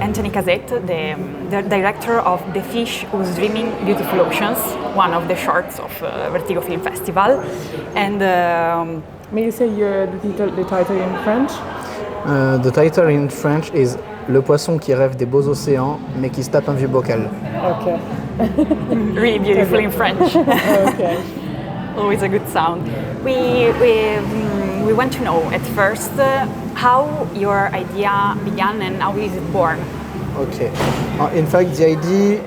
Anthony Casette, the director of The Fish Who's Dreaming Beautiful Oceans, one of the shorts of Vertigo Film Festival. And may you say the title in French? The title in French is Le poisson qui rêve des beaux océans, mais qui se tape un vieux bocal. Okay. Really beautiful in French. Okay. Always a good sound. We want to know at first how your idea began and how is it born? Okay. In fact, the idea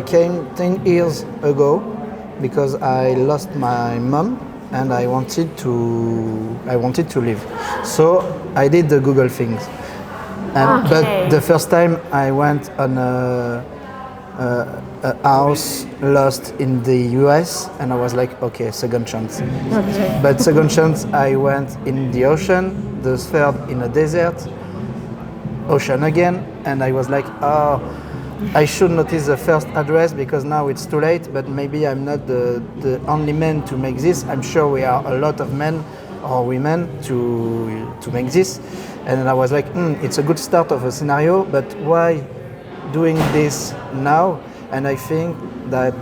came 10 years ago because I lost my mom and I wanted to live. So I did the Google things. And, okay. But the first time I went on a house lost in the US and I was like, okay, second chance. Okay. But second chance I went in the ocean, the third in a desert, ocean again, and I was like, oh, I should notice the first address because now it's too late, but maybe I'm not the only man to make this. I'm sure we are a lot of men or women to make this. And I was like, it's a good start of a scenario, but why doing this now? And I think that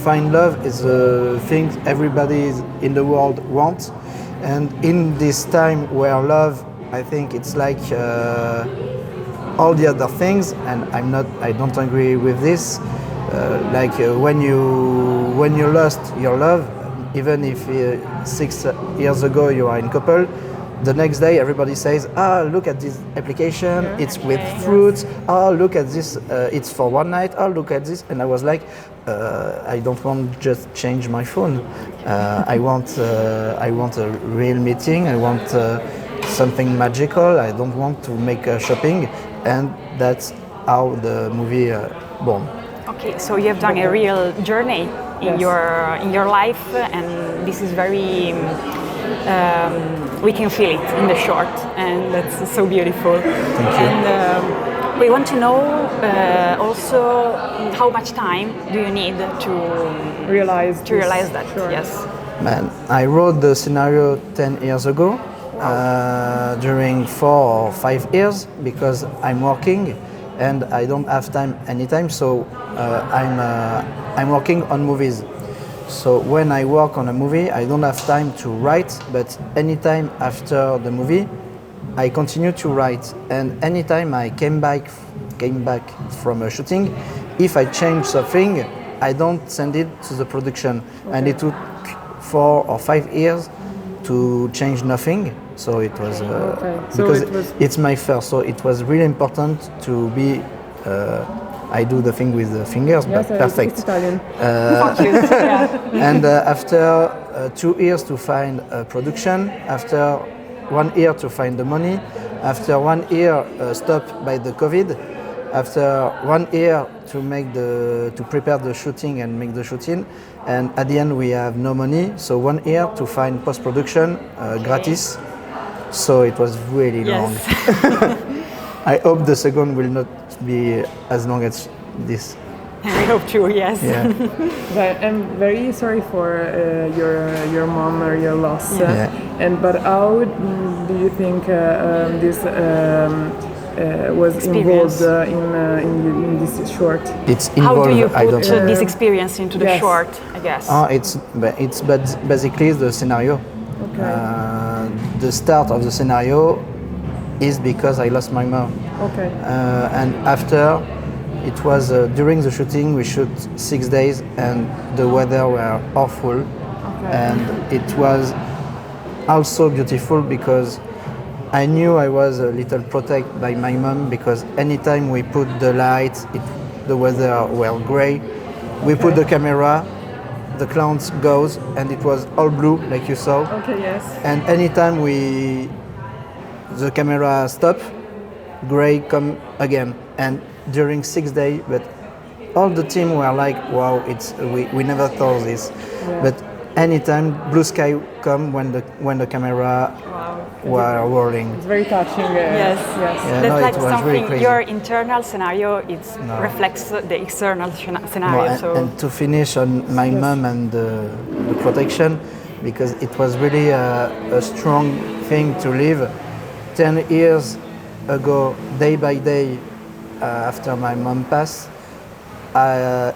find love is a thing everybody in the world wants. And in this time where love, I think it's like all the other things, and I don't agree with this. When you lost your love, even if 6 years ago you are in couple, the next day everybody says, look at this application, it's with fruits, look at this, it's for one night, look at this. And I was like, I don't want just change my phone. I want a real meeting, I want something magical, I don't want to make shopping. And that's how the movie born. Okay, so you have done a real journey in your life, and this is very we can feel it in the short, and that's so beautiful. Thank you. And we want to know also how much time do you need to realize that? Sure. Yes. Man, I wrote the scenario 10 years ago. During 4 or 5 years because I'm working and I don't have time anytime, so I'm working on movies. So when I work on a movie, I don't have time to write, but anytime after the movie, I continue to write. And anytime I came back from a shooting, if I change something, I don't send it to the production. Okay. And it took 4 or 5 years to change nothing. So it was because it's my first. So it was really important to be. I do the thing with the fingers, but perfect. It's Italian. And after 2 years to find a production, after 1 year to find the money, after 1 year stopped by the COVID, after 1 year to prepare the shooting and make the shooting, and at the end we have no money, so 1 year to find post-production gratis. So it was really long. I hope the second will not be as long as this. I hope too, yes. Yeah. But I'm very sorry for your mom or your loss. But how do you think this was involved in this short? It's involved. How do you put this experience into the short? I guess. It's basically the scenario. Okay. The start of the scenario is because I lost my mom. Okay. And after, it was during the shooting, we shoot 6 days and the weather were awful. Okay. And it was also beautiful because I knew I was a little protected by my mom because anytime we put the lights, the weather were gray. We put the camera, the clouds goes, and it was all blue, like you saw. Okay, yes. And anytime the camera stop, gray come again. And during 6 days, but all the team were like, wow, we never thought this. Yeah. But anytime blue sky come when the camera were rolling. It's very touching. Yes. Yeah, that's like it was something, really crazy. your internal scenario, reflects the external scenario. And to finish on my mom and the protection, because it was really a strong thing to live. 10 years ago, day by day, after my mom passed.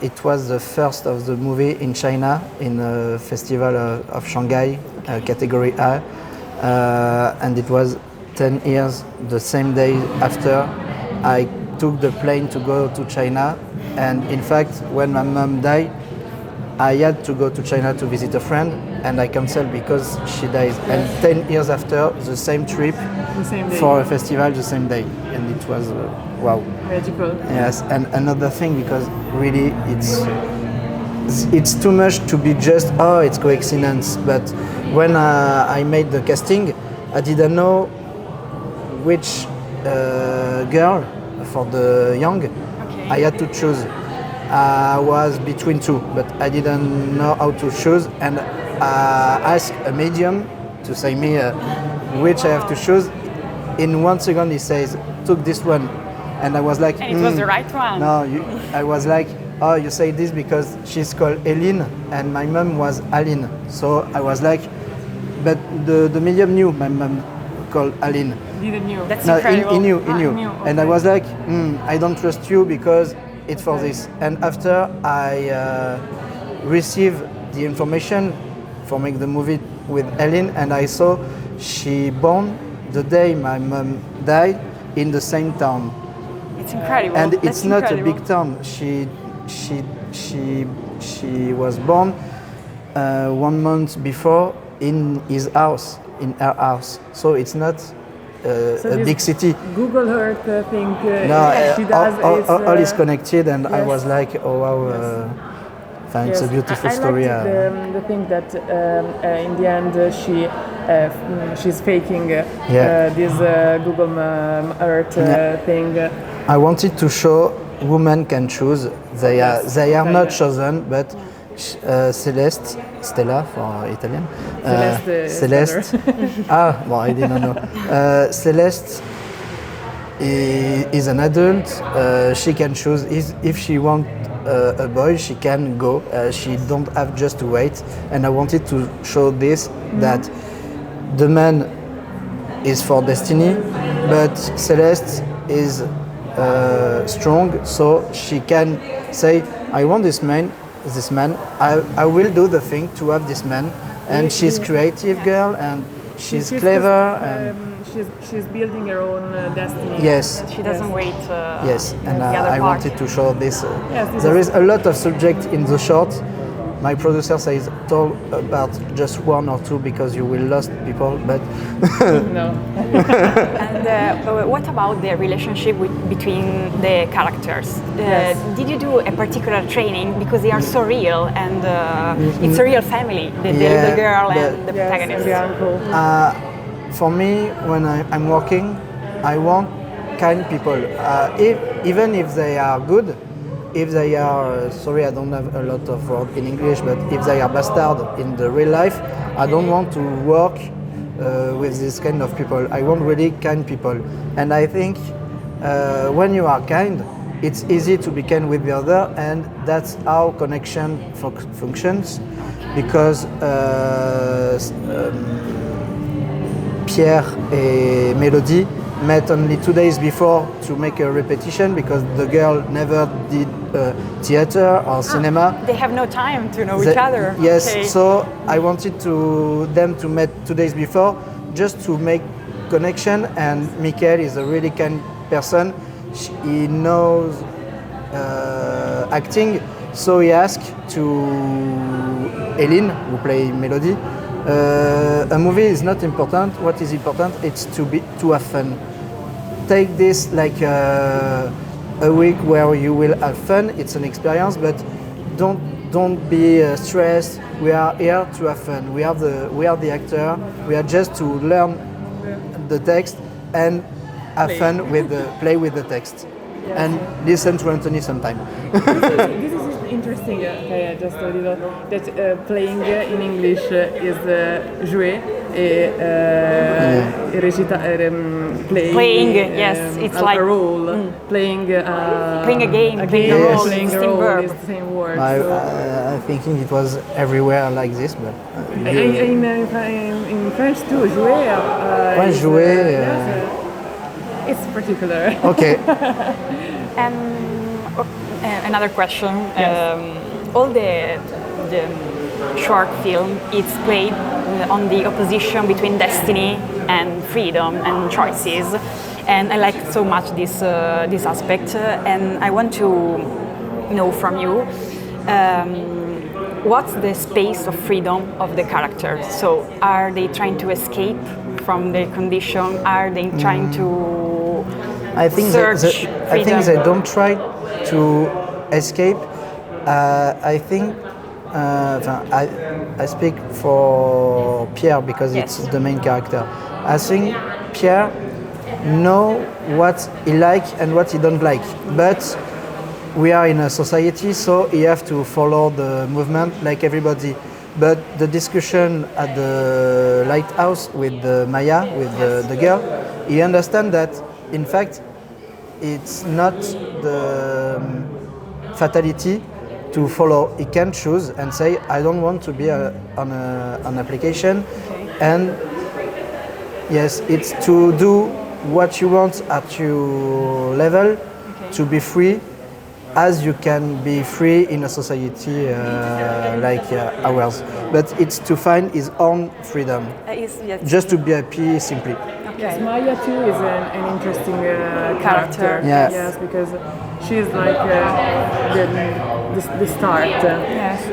It was the first of the movie in China in a festival of Shanghai, category A, and it was 10 years the same day after I took the plane to go to China. And in fact, when my mom died, I had to go to China to visit a friend, and I canceled because she died. And 10 years after, the same trip The same day. for a festival the same day, and it was wow. Magical. Yes, and another thing, because really it's too much to be just, oh, it's coincidence. But when I made the casting, I didn't know which girl for the young I had to choose. I was between two, but I didn't know how to choose, and asked a medium to say me which I have to choose. In 1 second, he says, "Took this one," and I was like, And it was the right one. No, I was like, "Oh, you say this because she's called Eline, and my mom was Aline." So I was like, but the medium knew my mom called Aline. Didn't you? That's No, incredible. he knew. Knew, And I okay. was like, I don't trust you because it's for this. And after I received the information for make the movie with Ellen, and I saw she born the day my mom died in the same town. It's incredible. And That's it's not incredible. a big town. She was born 1 month before in his house, in her house. So it's not So a this big city. Google Earth thing No, she does is all is connected, and I yes. was like, oh wow, it's a beautiful I story. liked the thing that in the end she's faking this Google Earth thing. I wanted to show women can choose. They are not Yes. chosen, but Celeste, Stella for Italian. Celeste is Celeste. Well, I didn't know. Celeste is an adult. She can choose if she wants a boy. She can go. She don't have just to wait. And I wanted to show this that the man is for destiny, but Celeste is strong, so she can say, "I want this man. I will do the thing to have this man." And she's creative girl, and she's clever, and she's building her own destiny. yes. She doesn't wait. Yes, and the other I part. wanted to show this. Yes, this There is- is a lot of subject in the short. My producer says talk about just one or two because you will lose people, but No. And what about the relationship between the characters? Yes. Did you do a particular training because they are so real, and it's a real family, the Yeah, little girl the- and the Yes, protagonist? and the uncle. for me, when I'm working, I want kind people. Even if they are good, if they are, sorry, I don't have a lot of words in English, but if they are bastard in the real life, I don't want to work with this kind of people. I want really kind people. And I think when you are kind, it's easy to be kind with the other, and that's how connection functions. Because Pierre and Melody met only 2 days before to make a repetition because the girl never did theater or cinema. They have no time to know each other. Yes, Okay. so I wanted them to meet 2 days before just to make connection, and Michael is a really kind person. He knows acting, so he asked to Eline, who play Melody, a movie is not important. What is important? It's to have fun. Take this like a week where you will have fun. It's an experience, but don't be stressed. We are here to have fun. We are the actor. We are just to learn the text and have fun with play with the text, and listen to Anthony sometime. This is interesting. Okay, just a little. That playing in English is jouer et Playing, yes, it's like- a role. Playing Playing a game, playing a role, playing it's a the same role verb. is the same word. I'm thinking it was everywhere like this, but In French too, jouer. Ouais, is, jouer, yes, it's particular. okay. And another question. All the short film is played on the opposition between destiny and freedom and choices, and I like so much this aspect. And I want to know from you. What's the space of freedom of the characters? So, are they trying to escape from the condition? Are they trying to I think search I think freedom? they don't try to escape. I think I speak for Pierre because Yes. it's the main character. I think Pierre know what he like and what he don't like, but we are in a society, so he have to follow the movement like everybody. But the discussion at the lighthouse with Maya, with the girl, he understand that in fact it's not the fatality to follow. He can choose and say, I don't want to be on an application, and yes, it's to do what you want at your level, to be free, as you can be free in a society like ours. But it's to find his own freedom, just to be happy simply. Yes, Maya too is an interesting character. Yes. Yes, because she's like the start.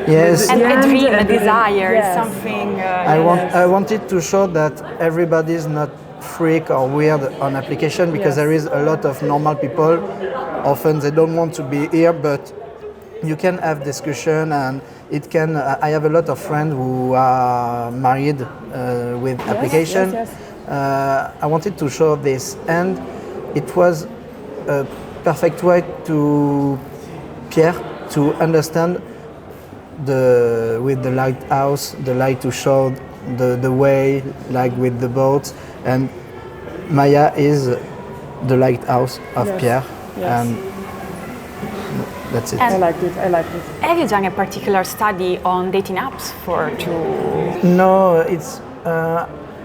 Yes, And a dream, a and the- desire, yes. something. I wanted to show that everybody is not freak or weird on application, because Yes. there is a lot of normal people. Often they don't want to be here, but you can have discussion, and it can. I have a lot of friends who are married with application. yes. I wanted to show this, and it was a perfect way to Pierre to understand with the lighthouse, the light to show the way, like with the boat, and Maya is the lighthouse of Yes. Pierre, Yes. and that's it. I liked it. I liked it. Have you done a particular study on dating apps No, it's.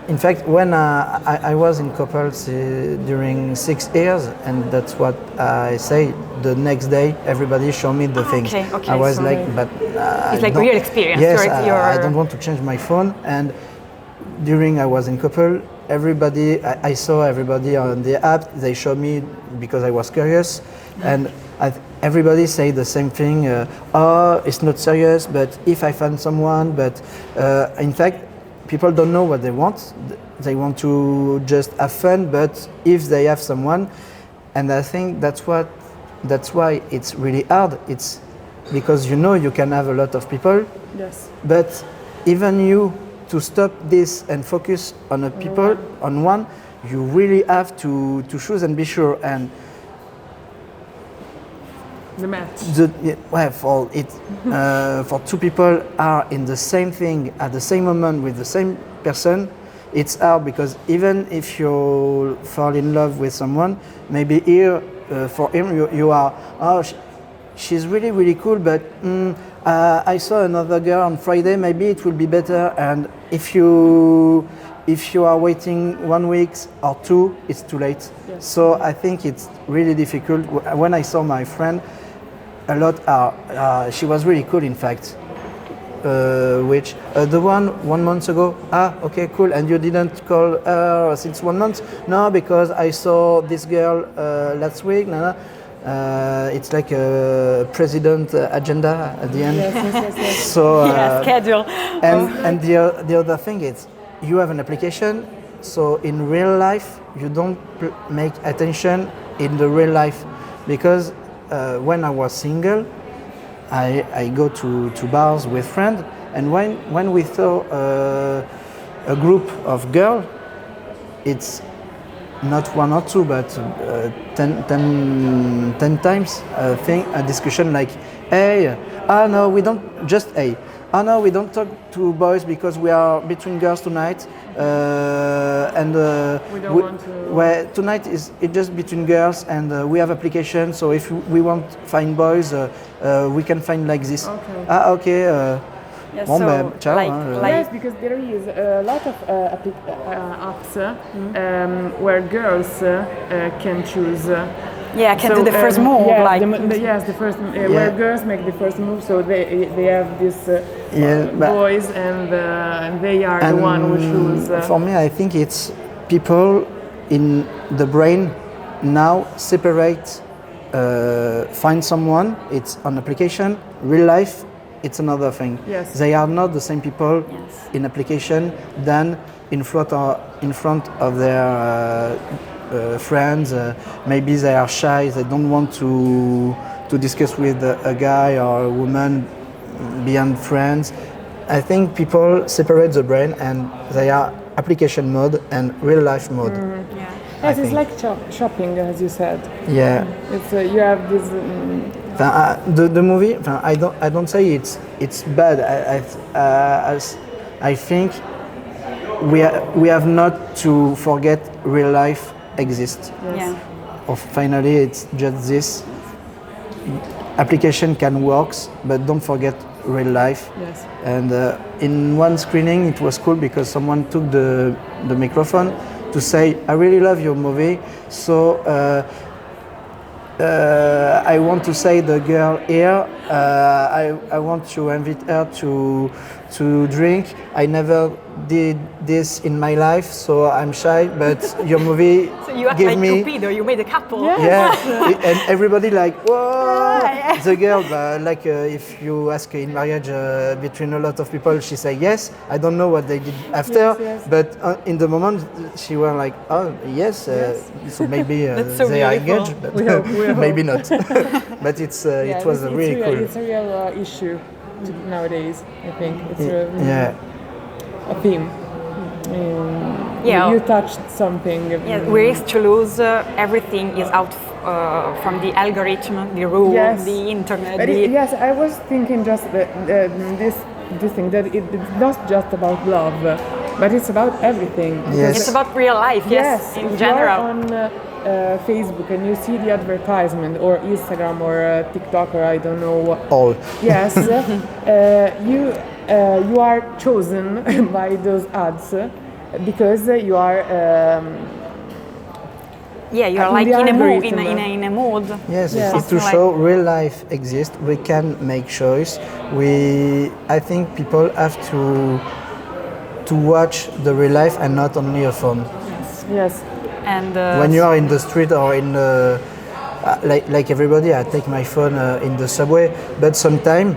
In fact, when I was in couples during 6 years, and that's what I say. The next day, everybody showed me the things. okay, I was so like, but It's like real experience. Yes, You're- I don't want to change my phone. And during I was in couple, I saw everybody on the app. They showed me because I was curious, and everybody say the same thing. Oh, it's not serious, but if I find someone, but in fact. People don't know what they want. They want to just have fun, but if they have someone, and I think that's why it's really hard. It's because you can have a lot of people, Yes. but even you to stop this and focus on a people on one, you really have to choose and be sure. And The match. for two people are in the same thing at the same moment with the same person, it's hard, because even if you fall in love with someone, maybe here for him you are, she's really really cool, but I saw another girl on Friday, maybe it will be better. And if you are waiting 1 week or 2, it's too late. Yes. So I think it's really difficult. When I saw my friend, a lot she was really cool, in fact. Which the one month ago, okay, cool, and you didn't call her since 1 month? No, because I saw this girl last week. No. It's like a president agenda at the end. Yes. So schedule. and the other thing is, you have an application, so in real life you don't make attention in the real life, because when I was single, I go to bars with friends, and when we saw a group of girls, it's not 1 or 2, but 10 times a discussion like, hey, no, we don't, just hey, no, we don't talk to boys because we are between girls tonight, and We don't want to. well, tonight it's just between girls, and we have application. So if we want to find boys, we can find like this. Okay. Okay. Yes, Bon, so, ben, ciao, like- hein, like- Yes, because there is a lot of apps where girls can choose Yeah, can do the first move, yes, like yes, the first where girls make the first move, so they have this but- boys and they are the one who choose. For me, I think it's people in the brain now separate, find someone, it's an application, real life, it's another thing. Yes. They are not the same people Yes. in application than in front of their friends. Maybe they are shy, they don't want to discuss with a guy or a woman beyond friends. I think people separate the brain and they are application mode and real life mode. yeah. Yes, it's think. like shopping, as you said. Yeah. It's you have this. The movie, I don't say it's bad. I think we have not to forget real life exists. Yeah. Or finally, it's just this. Application can work, but don't forget real life. Yes. And in one screening, it was cool because someone took the microphone to say, "I really love your movie, so I want to say the girl here. I want to invite her to drink. I never did this in my life, so I'm shy. But your movie So you act give like me." Cupido, you made a couple. Yeah. Yeah, and everybody like, whoa, Yeah. the girl, if you ask her in marriage between a lot of people, she say yes. I don't know what they did after, Yes, yes. but in the moment she was like, oh yes, so maybe That's so they are beautiful. engaged, but We hope. maybe not. But Yeah, it was it's really real, cool. It's a real issue nowadays. I think it's Yeah, a theme. Yeah. You touched something. Yeah, where is Toulouse? Everything is out from the algorithm, the rule, Yes. the internet. But yes, I was thinking just that, this thing that it's not just about love, but it's about everything. Yes. It's about real life, yes, in if general. you're on Facebook and you see the advertisement, or Instagram, or TikTok, or I don't know what. all. Yes, you are chosen by those ads because you are. Yeah, you are in like the in a mood, algorithm. in a mood. Yes, Yeah. it's to Something show real life exists. We can make choice. I think people have to watch the real life and not only a phone. Yes. And When you are in the street or in the, like everybody, I take my phone in the subway. But sometimes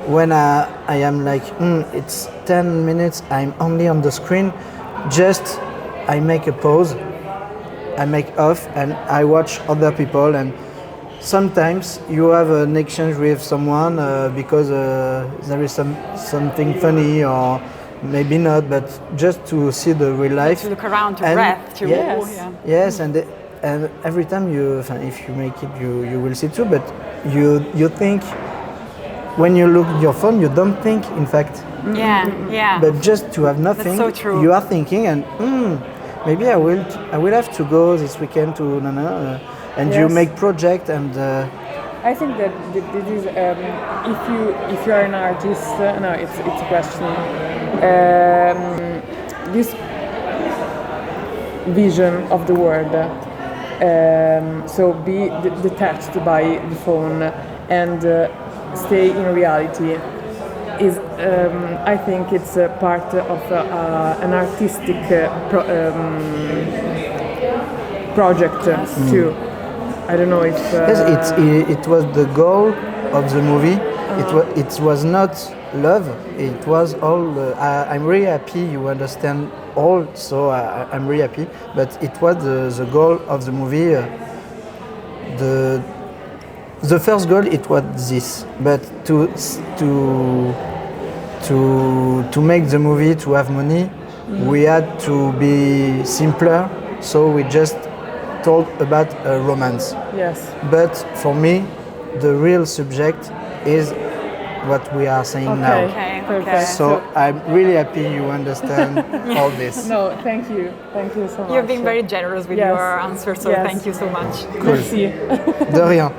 when I am like, it's 10 minutes, I'm only on the screen. Just I make a pause, I make off, and I watch other people. And sometimes you have an exchange with someone because there is something funny or maybe not, but just to see the real life. to look around, to And breath, to yes, yeah. yes, and every time if you make it, you will see too. But you think when you look at your phone, you don't think. In fact, Yeah, yeah. but just to have nothing, so true. you are thinking, and maybe I will have to go this weekend to and you Yes. make project and. I think that this is if you are an artist. No, it's a question. This vision of the world. So be detached by the phone and stay in reality. Is I think it's a part of an artistic project too. I don't know if Yes, it was the goal of the movie. It was not love. It was all. I'm really happy you understand all. So I'm really happy. But it was the goal of the movie. The first goal it was this, but to make the movie to have money, we had to be simpler. So we just told about a romance. yes. But for me, the real subject is what we are saying now. Okay, perfect. okay. So I'm really happy you understand all this. No, thank you so much. You've been very generous with Yes. your answer, so Yes. Uh, thank you so much. Merci. De rien.